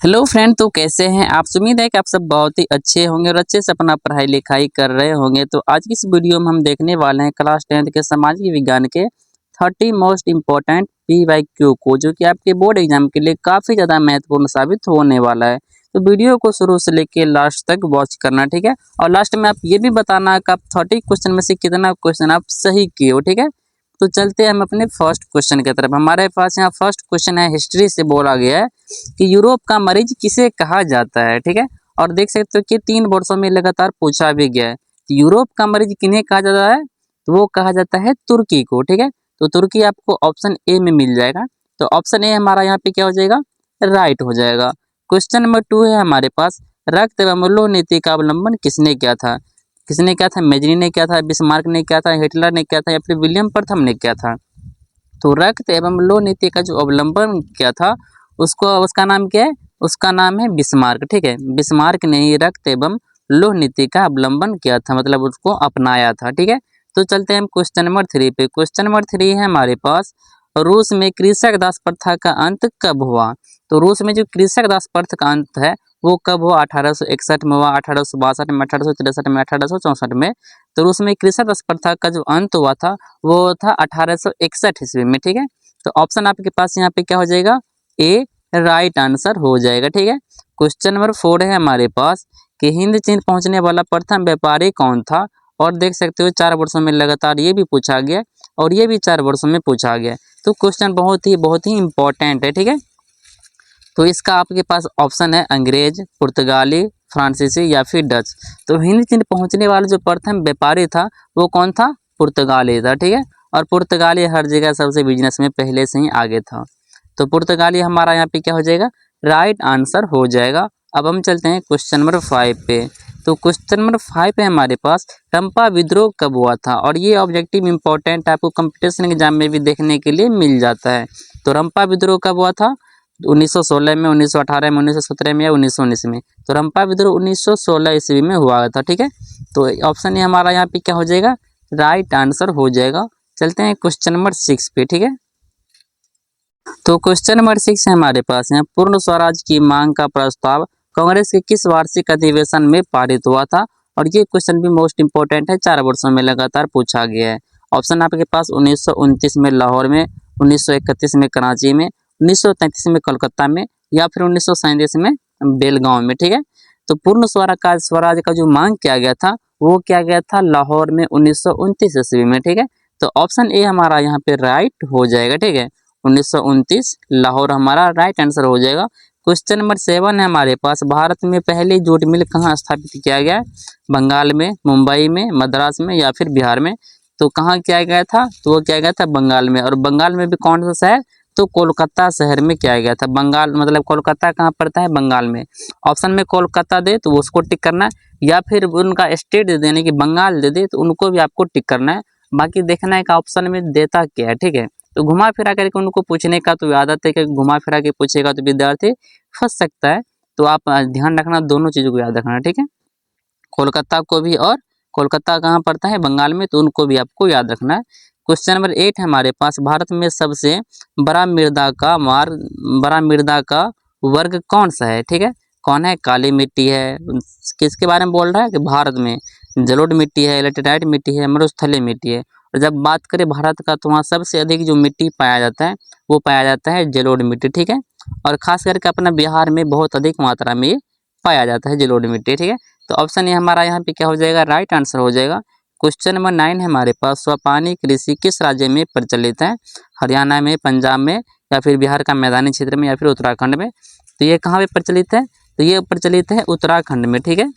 Hello friend, तो कैसे हैं आप। उम्मीद है कि आप सब बहुत ही अच्छे होंगे और अच्छे से अपना पढ़ाई लिखाई कर रहे होंगे। तो आज की इस वीडियो में हम देखने वाले हैं क्लास 10th के सामाजिक विज्ञान के 30 मोस्ट इम्पोर्टेंट PYQ को, जो कि आपके बोर्ड एग्जाम के लिए काफ़ी ज़्यादा महत्वपूर्ण साबित होने वाला है। तो वीडियो को शुरू से लेकर लास्ट तक वॉच करना, ठीक है। और लास्ट में आप ये भी बताना कि आप 30 क्वेश्चन में से कितना क्वेश्चन आप सही किए हो, ठीक है। तो चलते हैं हम अपने फर्स्ट क्वेश्चन की तरफ। हमारे पास यहाँ फर्स्ट क्वेश्चन है, हिस्ट्री से बोला गया है कि यूरोप का मरीज किसे कहा जाता है, ठीक है। और देख सकते हो कि 3 वर्षों में लगातार पूछा भी गया है। तो यूरोप का मरीज किन्हें कहा जाता है, तो वो कहा जाता है तुर्की को, ठीक है। तो तुर्की आपको ऑप्शन ए में मिल जाएगा। तो ऑप्शन ए हमारा यहाँ पे क्या हो जाएगा, राइट हो जाएगा। क्वेश्चन नंबर 2 है हमारे पास, रक्त एवं लोह नीति का अवलंबन किसने किया था। किसने किया था, मेजनी ने किया था, बिस्मार्क ने किया था, हिटलर ने किया था, या फिर विलियम प्रथम ने किया था। तो रक्त एवं लोह नीति का जो अवलंबन किया था उसका नाम क्या है, उसका नाम है बिस्मार्क, ठीक है। बिस्मार्क ने ही रक्त एवं लोह नीति का अवलंबन किया था, मतलब उसको अपनाया था, ठीक है। तो चलते हैं हम क्वेश्चन नंबर 3 पे। क्वेश्चन नंबर 3 है हमारे पास, रूस में कृषक दास प्रथा का अंत कब हुआ। तो रूस में जो कृषक दास प्रथा का अंत है वो कब हुआ, 1861 में हुआ, 1862 में, 1863 में, 1864 में। तो रूस में कृषक दास प्रथा का जो अंत हुआ था वो था 1861 ईस्वी में, ठीक है। तो ऑप्शन आपके पास यहाँ पे क्या हो जाएगा, ए राइट आंसर हो जाएगा, ठीक है। क्वेश्चन नंबर 4 है हमारे पास कि हिंद चीन पहुंचने वाला प्रथम व्यापारी कौन था। और देख सकते हो 4 वर्षों में लगातार ये भी पूछा गया और ये भी 4 वर्षों में पूछा गया। तो क्वेश्चन बहुत ही इंपॉर्टेंट है, ठीक है। तो इसका आपके पास ऑप्शन है अंग्रेज, पुर्तगाली, फ्रांसीसी या फिर डच। तो हिंद चीन पहुंचने वाला जो प्रथम व्यापारी था वो कौन था, पुर्तगाली था, ठीक है। और पुर्तगाली हर जगह सबसे बिजनेस में पहले से ही आगे था। तो पुर्तगाली हमारा यहाँ पे क्या हो जाएगा, राइट आंसर हो जाएगा। अब हम चलते हैं क्वेश्चन नंबर 5 पे। तो क्वेश्चन नंबर 5 है हमारे पास, रंपा विद्रोह कब हुआ था। और ये ऑब्जेक्टिव इंपॉर्टेंट आपको कंपटीशन एग्जाम में भी देखने के लिए मिल जाता है। तो रंपा विद्रोह कब हुआ था, 1916 में, 1918 में, 1917 में या 1919 में। तो रंपा विद्रोह 1916 ईस्वी में हुआ था, ठीक है। तो ऑप्शन ये हमारा यहाँ पे क्या हो जाएगा, राइट आंसर हो जाएगा। चलते हैं क्वेश्चन नंबर 6 पे, ठीक है। तो क्वेश्चन नंबर 6 है हमारे पास यहाँ, पूर्ण स्वराज की मांग का प्रस्ताव कांग्रेस के किस वार्षिक अधिवेशन में पारित हुआ था। और ये क्वेश्चन भी मोस्ट इंपोर्टेंट है, 4 वर्षों में लगातार पूछा गया है। ऑप्शन आपके पास 1929 में लाहौर में, 1931 में कराची में, 1933 में कोलकाता में, या फिर 1937 में बेलगांव में, ठीक है। तो पूर्ण स्वराज का जो मांग किया गया था वो किया गया था लाहौर में 1929 ईस्वी में, ठीक है। तो ऑप्शन ए हमारा यहाँ पे राइट हो जाएगा, ठीक है। 1929 लाहौर हमारा राइट आंसर हो जाएगा। क्वेश्चन नंबर 7 है हमारे पास, भारत में पहली जूट मिल कहाँ स्थापित किया गया है। बंगाल में, मुंबई में, मद्रास में या फिर बिहार में। तो कहाँ किया गया था, तो वो किया गया था बंगाल में। और बंगाल में भी कौन सा शहर, तो कोलकाता शहर में किया गया था। बंगाल मतलब कोलकाता कहाँ पड़ता है, बंगाल में। ऑप्शन में कोलकाता दे तो उसको टिक करना है, या फिर उनका स्टेट दे देने की बंगाल दे दे तो उनको भी आपको टिक करना है। बाकी देखना है कि ऑप्शन में देता क्या है, ठीक है। तो घुमा फिरा करके उनको पूछने का तो आदत है कि घुमा फिरा के पूछेगा तो विद्यार्थी फंस सकता है। तो आप ध्यान रखना, दोनों चीज़ों को याद रखना, ठीक है। कोलकाता को भी, और कोलकाता कहाँ पड़ता है, बंगाल में, तो उनको भी आपको याद रखना है। क्वेश्चन नंबर 8 है हमारे पास, भारत में सबसे बड़ा मृदा का वर्ग कौन सा है, ठीक है। कौन है, काली मिट्टी है। किसके बारे में बोल रहा है कि भारत में जलोढ़ मिट्टी है, लेटेराइट मिट्टी है, मरुस्थलीय मिट्टी है। और जब बात करें भारत का तो वहाँ सबसे अधिक जो मिट्टी पाया जाता है वो पाया जाता है जलोढ़ मिट्टी, ठीक है। और खास करके अपना बिहार में बहुत अधिक मात्रा में ये पाया जाता है जलोढ़ मिट्टी, ठीक है। तो ऑप्शन ये हमारा यहाँ पे क्या हो जाएगा, राइट आंसर हो जाएगा। क्वेश्चन नंबर 9 है हमारे पास, स्वपानी कृषि किस राज्य में प्रचलित है। हरियाणा में, पंजाब में, या फिर बिहार का मैदानी क्षेत्र में, या फिर उत्तराखंड में। तो ये कहाँ पे प्रचलित है, तो ये प्रचलित है उत्तराखंड में, ठीक है।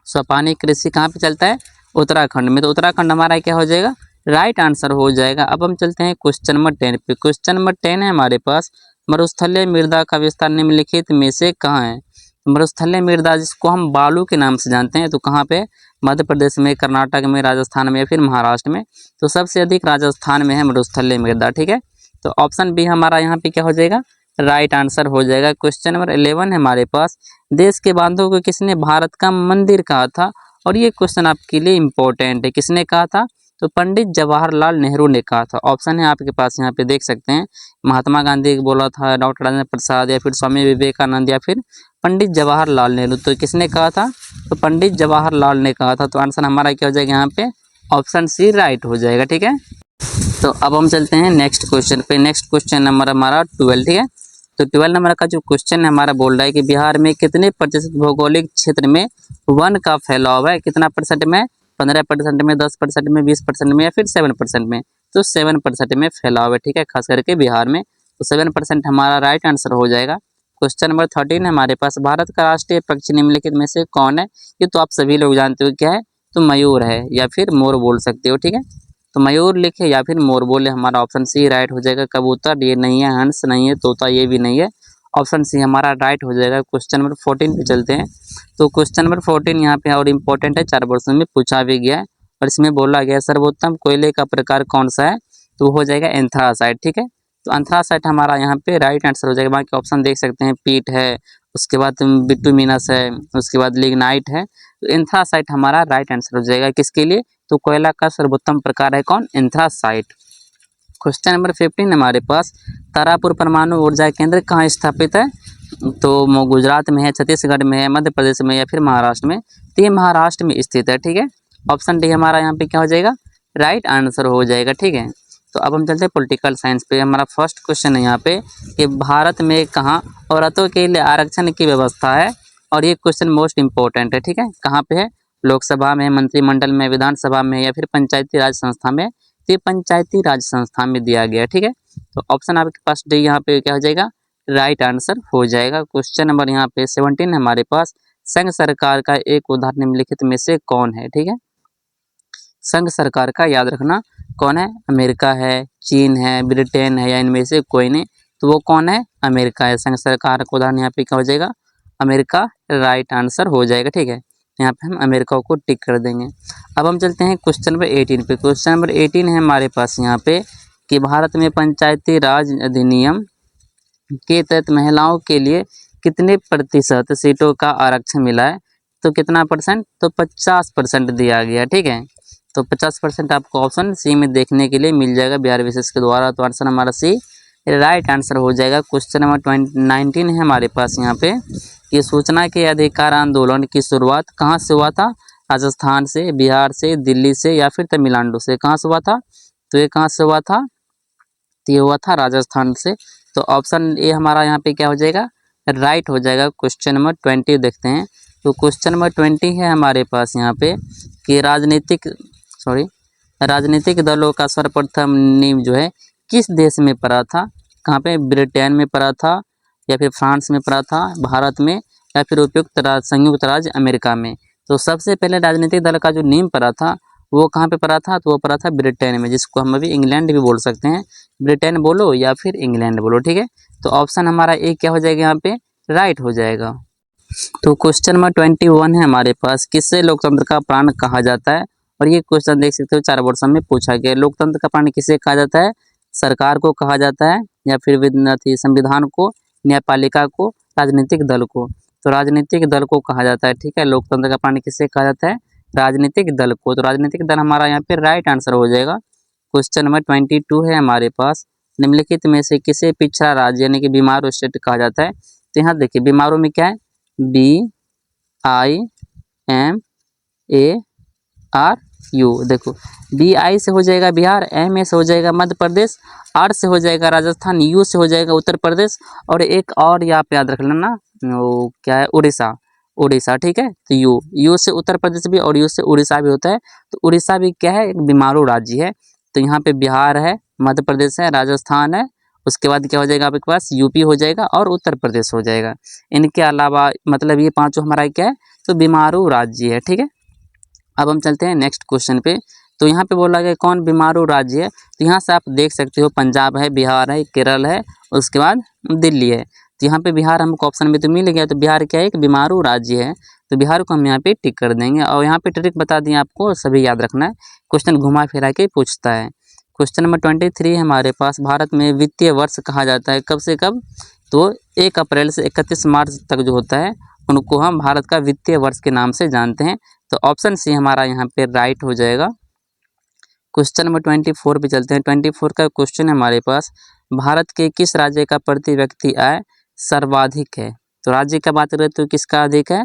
स्वपानी कृषि कहाँ पे चलता है, उत्तराखंड में। तो उत्तराखंड हमारा क्या हो जाएगा, राइट आंसर हो जाएगा। अब हम चलते हैं क्वेश्चन नंबर 10 पे। क्वेश्चन नंबर 10 है हमारे पास, मरुस्थलीय मृदा का विस्तार निम्नलिखित में से कहाँ है। मरुस्थलीय मृदा जिसको हम बालू के नाम से जानते हैं, तो कहाँ पे, मध्य प्रदेश में, कर्नाटक में, राजस्थान में, या फिर महाराष्ट्र में। तो सबसे अधिक राजस्थान में है मरुस्थलीय मृदा, ठीक है। तो ऑप्शन बी हमारा यहाँ पे क्या हो जाएगा, राइट आंसर हो जाएगा। क्वेश्चन नंबर 11 है हमारे पास, देश के बांधों को किसने भारत का मंदिर कहा था। और ये क्वेश्चन आपके लिए इंपॉर्टेंट है, किसने कहा था, तो पंडित जवाहरलाल नेहरू ने कहा था। ऑप्शन है आपके पास यहाँ पे देख सकते हैं, महात्मा गांधी बोला था, डॉक्टर राजेंद्र प्रसाद, या फिर स्वामी विवेकानंद, या फिर पंडित जवाहरलाल नेहरू। तो किसने कहा था? तो पंडित जवाहरलाल ने कहा था। तो आंसर हमारा क्या हो जाएगा यहाँ पे? ऑप्शन सी राइट हो जाएगा। ठीक है, तो अब हम चलते हैं नेक्स्ट क्वेश्चन पे। नेक्स्ट क्वेश्चन नंबर हमारा 12। ठीक है, तो 12 नंबर का जो क्वेश्चन है हमारा बोल रहा है कि बिहार में कितने प्रतिशत भौगोलिक क्षेत्र में वन का फैलाव है? कितना परसेंट में? 15% में, 10% में, 20% में, या फिर 7% में? तो 7% में फैलाव है। ठीक है, खास करके बिहार में। तो 7% हमारा राइट आंसर हो जाएगा। क्वेश्चन नंबर 13 हमारे पास, भारत का राष्ट्रीय पक्षी निम्नलिखित में से कौन है? ये तो आप सभी लोग जानते हो क्या है, तो मयूर है, या फिर मोर बोल सकते हो। ठीक है, तो मयूर लिखे या फिर मोर बोले, हमारा ऑप्शन सी राइट हो जाएगा। कबूतर ये नहीं है, हंस नहीं है, तोता ये भी नहीं है, ऑप्शन सी हमारा राइट हो जाएगा। क्वेश्चन नंबर 14 पे चलते हैं। तो क्वेश्चन नंबर 14 यहाँ पे और इम्पोर्टेंट है, 4 वर्षों में पूछा भी गया है और इसमें बोला गया सर्वोत्तम कोयले का प्रकार कौन सा है? तो हो जाएगा एंथ्रासाइट। ठीक है, तो एंथ्रासाइट हमारा यहाँ पे राइट आंसर हो जाएगा। बाकी ऑप्शन देख सकते हैं, पीट है, उसके बाद बिटुमिनस है, उसके बाद लिग्नाइट है। तो एंथ्रासाइट हमारा राइट आंसर हो जाएगा। किसके लिए? तो कोयला का सर्वोत्तम प्रकार है कौन? एंथ्रासाइट। क्वेश्चन नंबर 15 हमारे पास, तारापुर परमाणु ऊर्जा केंद्र कहाँ स्थापित है? तो गुजरात में है, छत्तीसगढ़ में है, मध्य प्रदेश में, या फिर महाराष्ट्र में? तो ये महाराष्ट्र में स्थित है। ठीक है, ऑप्शन डी हमारा यहाँ पे क्या हो जाएगा? राइट आंसर हो जाएगा। ठीक है, तो अब हम चलते हैं पॉलिटिकल साइंस पे। हमारा फर्स्ट क्वेश्चन है यहाँ पे कि भारत में कहाँ औरतों के लिए आरक्षण की व्यवस्था है? और ये क्वेश्चन मोस्ट इंपॉर्टेंट है। ठीक है, कहाँ पे है? लोकसभा में, मंत्रिमंडल में, विधानसभा में, या फिर पंचायती राज संस्था में? तो ये पंचायती राज संस्था में दिया गया। ठीक है, तो ऑप्शन आपके पास डी यहाँ पे क्या हो जाएगा? राइट आंसर हो जाएगा। क्वेश्चन नंबर यहाँ पे 17 हमारे पास, संघ सरकार का एक उदाहरण निम्नलिखित में से कौन है? ठीक है, संघ सरकार का याद रखना कौन है? अमेरिका है, चीन है, ब्रिटेन है, या इनमें से कोई नहीं? तो वो कौन है? अमेरिका है। संघ सरकार का उदाहरण यहाँ पे क्या हो जाएगा? अमेरिका राइट आंसर हो जाएगा। ठीक है, यहाँ पे हम अमेरिका को टिक कर देंगे। अब हम चलते हैं क्वेश्चन नंबर 18 पे। क्वेश्चन नंबर 18 है हमारे पास यहाँ पे कि भारत में पंचायती राज अधिनियम के तहत महिलाओं के लिए कितने प्रतिशत सीटों का आरक्षण मिला है? तो कितना परसेंट? तो 50% दिया गया। ठीक है, तो 50% आपको ऑप्शन सी में देखने के लिए मिल जाएगा बिहार विशेष के द्वारा। तो आंसर हमारा सी राइट आंसर हो जाएगा। क्वेश्चन नंबर 19 है हमारे पास यहाँ पे कि सूचना के अधिकार आंदोलन की शुरुआत कहाँ से हुआ था? राजस्थान से, बिहार से, दिल्ली से, या फिर तमिलनाडु से? कहाँ से हुआ था? तो ये कहाँ से हुआ था? तो ये हुआ था राजस्थान से। तो ऑप्शन ए हमारा यहाँ पे क्या हो जाएगा? राइट हो जाएगा। क्वेश्चन नंबर 20 देखते हैं। तो क्वेश्चन नंबर 20 है हमारे पास यहाँ पे कि राजनीतिक दलों का सर्वप्रथम नींव जो है किस देश में पड़ा था? कहाँ पे? ब्रिटेन में पड़ा था, या फिर फ्रांस में पड़ा था, भारत में, या फिर संयुक्त राज्य अमेरिका में? तो सबसे पहले राजनीतिक दल का जो नींव पड़ा था वो कहाँ पे पड़ा था? तो वो पड़ा था ब्रिटेन में, जिसको हम अभी इंग्लैंड भी बोल सकते हैं। ब्रिटेन बोलो या फिर इंग्लैंड बोलो। ठीक है, तो ऑप्शन हमारा ए क्या हो जाएगा? यहाँ पे राइट हो जाएगा। तो क्वेश्चन नंबर 21 है हमारे पास, किससे लोकतंत्र का प्राण कहा जाता है? और ये क्वेश्चन देख सकते हो 4 वर्षों में पूछा गया। लोकतंत्र का प्राण किसे कहा जाता है? सरकार को कहा जाता है, या फिर संविधान को, न्यायपालिका को, राजनीतिक दल को? तो राजनीतिक दल को कहा जाता है। ठीक है, लोकतंत्र का प्राण किसे कहा जाता है? राजनीतिक दल को। तो राजनीतिक दल हमारा यहाँ पे राइट आंसर हो जाएगा। क्वेश्चन नंबर 22 है हमारे पास, निम्नलिखित में से किसे पिछड़ा राज्य यानी कि बीमारू स्टेट कहा जाता है? तो यहाँ देखिए बीमारू में क्या है? BIMARU। देखो BI से हो जाएगा बिहार, M से हो जाएगा मध्य प्रदेश, R से हो जाएगा राजस्थान, U से हो जाएगा उत्तर प्रदेश, और एक और यहाँ पे याद रख लेना, वो क्या है? उड़ीसा। ठीक है, तो यू से उत्तर प्रदेश भी और यू से उड़ीसा भी होता है। तो उड़ीसा भी क्या है? एक बीमारू राज्य है। तो यहाँ पे बिहार है, मध्य प्रदेश है, राजस्थान है, उसके बाद क्या हो जाएगा आपके पास? यूपी हो जाएगा और उत्तर प्रदेश हो जाएगा। इनके अलावा मतलब ये पांचों हमारा क्या है? तो बीमारू राज्य है। ठीक है, अब हम चलते हैं नेक्स्ट क्वेश्चन पे। तो यहाँ पे बोला गया कौन बीमारू राज्य है? तो यहाँ से आप देख सकते हो पंजाब है, बिहार है, केरल है, उसके बाद दिल्ली है। तो यहाँ पे बिहार हमको ऑप्शन में तो मिल गया, तो बिहार क्या है? एक बीमारू राज्य है। तो बिहार को हम यहाँ पे टिक कर देंगे। और यहाँ पे ट्रिक बता दिए आपको, सभी याद रखना है, क्वेश्चन घुमा फिरा के पूछता है। क्वेश्चन नंबर 23 हमारे पास, भारत में वित्तीय वर्ष कहा जाता है कब से कब? तो 1 अप्रैल से 31 मार्च तक जो होता है उनको हम भारत का वित्तीय वर्ष के नाम से जानते हैं। तो ऑप्शन सी हमारा यहाँ पे राइट हो जाएगा। क्वेश्चन नंबर 24 पे चलते हैं। 24 का क्वेश्चन है हमारे पास, भारत के किस राज्य का प्रति व्यक्ति आय सर्वाधिक है। तो राज्य का बात करें तो किसका अधिक है,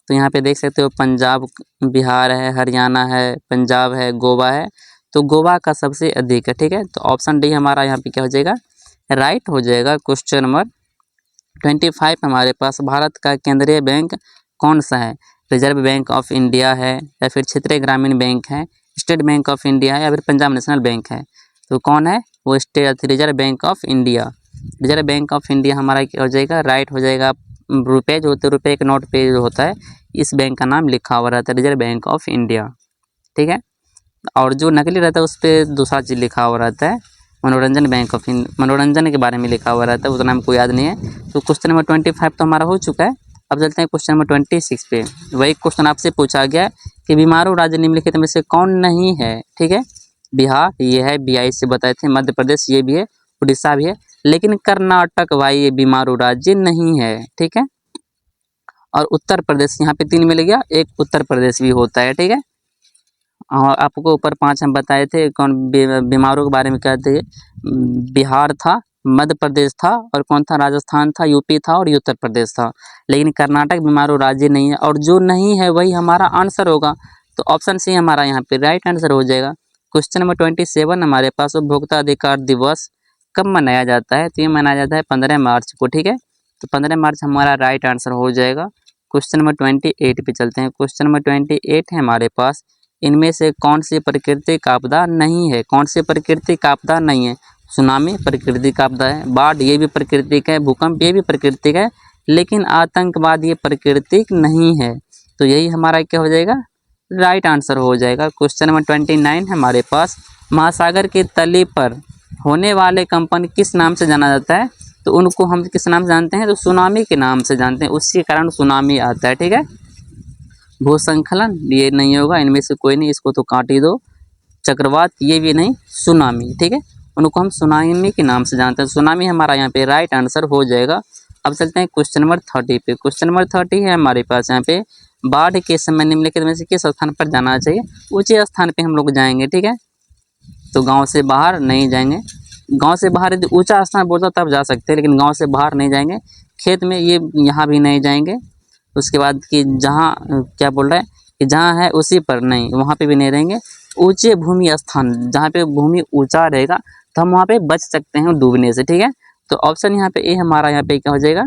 तो यहाँ पे देख सकते हो पंजाब, बिहार है, हरियाणा है, पंजाब है, गोवा है। तो गोवा का सबसे अधिक है, ठीक है। तो ऑप्शन डी हमारा यहाँ पे क्या हो जाएगा, राइट हो जाएगा। क्वेश्चन नंबर 25 हमारे पास, भारत का केंद्रीय बैंक कौन सा है। रिजर्व बैंक ऑफ इंडिया है, या फिर क्षेत्रीय ग्रामीण बैंक है, स्टेट बैंक ऑफ इंडिया है, या फिर पंजाब नेशनल बैंक है। तो कौन है वो, reserve bank of India. Reserve bank of India हमारा क्या हो जाएगा, राइट हो जाएगा। रुपये जो होते हैं, रुपये के नोट पे जो होता है, इस बैंक का नाम लिखा हुआ रहता है, रिजर्व बैंक ऑफ इंडिया, ठीक है। और जो नकली रहता है उस पर दूसरा चीज़ लिखा हुआ रहता है, मनोरंजन बैंक ऑफ मनोरंजन के बारे में लिखा हुआ रहता है, उतना हमको याद नहीं है। तो क्वेश्चन नंबर 25 तो हमारा हो चुका है। अब चलते हैं क्वेश्चन नंबर 26 पे। वही क्वेश्चन आपसे पूछा गया है कि बीमारू राज्य निम्नलिखित में से कौन नहीं है, ठीक है। बिहार ये है, BI से बताए थे, मध्य प्रदेश ये भी है, उड़ीसा भी है, लेकिन कर्नाटक भाई ये बीमारू राज्य नहीं है, ठीक है। और उत्तर प्रदेश यहाँ पे 3 मिल गया, एक उत्तर प्रदेश भी होता है, ठीक है। और आपको ऊपर 5 हम बताए थे कौन बीमारों के बारे में कहते हैं, बिहार था, मध्य प्रदेश था, और कौन था, राजस्थान था, यूपी था, और उत्तर प्रदेश था। लेकिन कर्नाटक बीमारू राज्य नहीं है, और जो नहीं है वही हमारा आंसर होगा। तो ऑप्शन सी हमारा यहाँ पे राइट आंसर हो जाएगा। क्वेश्चन नंबर 27 हमारे पास, उपभोक्ता अधिकार दिवस कब मनाया जाता है। तो ये मनाया जाता है 15 मार्च को, ठीक है। तो 15 मार्च हमारा राइट आंसर हो जाएगा। क्वेश्चन नंबर 28 पे चलते हैं। क्वेश्चन नंबर 28 है हमारे पास, इनमें से कौन सी प्राकृतिक आपदा नहीं है। कौन सी प्राकृतिक आपदा नहीं है, सुनामी प्राकृतिक आपदा है, बाढ़ ये भी प्राकृतिक है, भूकंप ये भी प्राकृतिक है, लेकिन आतंकवाद ये प्राकृतिक नहीं है। तो यही हमारा क्या हो जाएगा, राइट आंसर हो जाएगा। क्वेश्चन नंबर 29 हमारे पास, महासागर के तले पर होने वाले कंपन किस नाम से जाना जाता है। तो उनको हम किस नाम से जानते हैं, तो सुनामी के नाम से जानते हैं, उसी कारण सुनामी आता है, ठीक है। भूस्खलन ये नहीं होगा, इनमें से कोई नहीं, इसको तो काट ही दो। चक्रवात ये भी नहीं, सुनामी, ठीक है। उनको हम सुनामी के नाम से जानते हैं, सुनामी हमारा यहाँ पे राइट आंसर हो जाएगा। अब चलते हैं क्वेश्चन नंबर 30 पे। क्वेश्चन नंबर 30 है हमारे पास यहाँ पे, बाढ़ के समय निम्नलिखित में से किस स्थान पर जाना चाहिए। ऊंचे स्थान पे हम लोग जाएंगे, ठीक है। तो गाँव से बाहर नहीं जाएंगे, गाँव से बाहर यदि ऊँचा स्थान बोलता तब जा सकते हैं, लेकिन गाँव से बाहर नहीं जाएंगे। खेत में ये यहाँ भी नहीं जाएंगे। उसके बाद कि जहाँ क्या बोल रहा है कि जहाँ है उसी पर नहीं, वहाँ पे भी नहीं रहेंगे। ऊंचे भूमि स्थान, जहाँ पे भूमि ऊंचा रहेगा तो हम वहाँ पे बच सकते हैं डूबने से, ठीक है। तो ऑप्शन यहाँ पे ए हमारा यहाँ पे क्या हो जाएगा,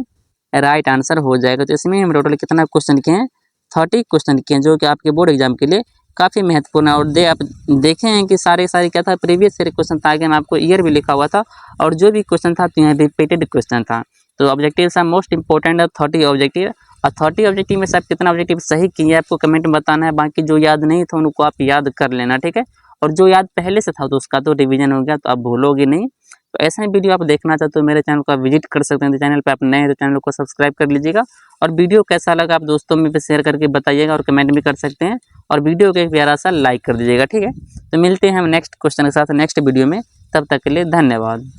राइट आंसर हो जाएगा। तो इसमें हम टोटल कितना क्वेश्चन किए हैं, 30 क्वेश्चन किए हैं, जो कि आपके बोर्ड एग्जाम के लिए काफ़ी महत्वपूर्ण है। और आप देखे हैं कि सारे क्या था, प्रीवियस ईयर क्वेश्चन था, आगे में आपको ईयर भी लिखा हुआ था, और जो भी क्वेश्चन था तो यहाँ रिपीटेड क्वेश्चन था। तो ऑब्जेक्टिव सा मोस्ट इंपॉर्टेंट है 30 ऑब्जेक्टिव, और 30 ऑब्जेक्टिव में से आप कितना ऑब्जेक्टिव सही किए आपको कमेंट में बताना है। बाकी जो याद नहीं था उनको आप याद कर लेना, ठीक है। और जो याद पहले से था तो उसका तो रिवीजन हो गया, तो आप भूलोगे नहीं। तो ऐसा ही वीडियो आप देखना चाहते हो मेरे चैनल को आप विजिट कर सकते हैं। तो चैनल पे आप नए हैं तो चैनल को सब्सक्राइब कर लीजिएगा, और वीडियो कैसा लगा आप दोस्तों में शेयर करके बताइएगा, और कमेंट भी कर सकते हैं, और वीडियो को एक प्यारा सा लाइक कर दीजिएगा, ठीक है। तो मिलते हैं हम नेक्स्ट क्वेश्चन के साथ नेक्स्ट वीडियो में, तब तक के लिए धन्यवाद।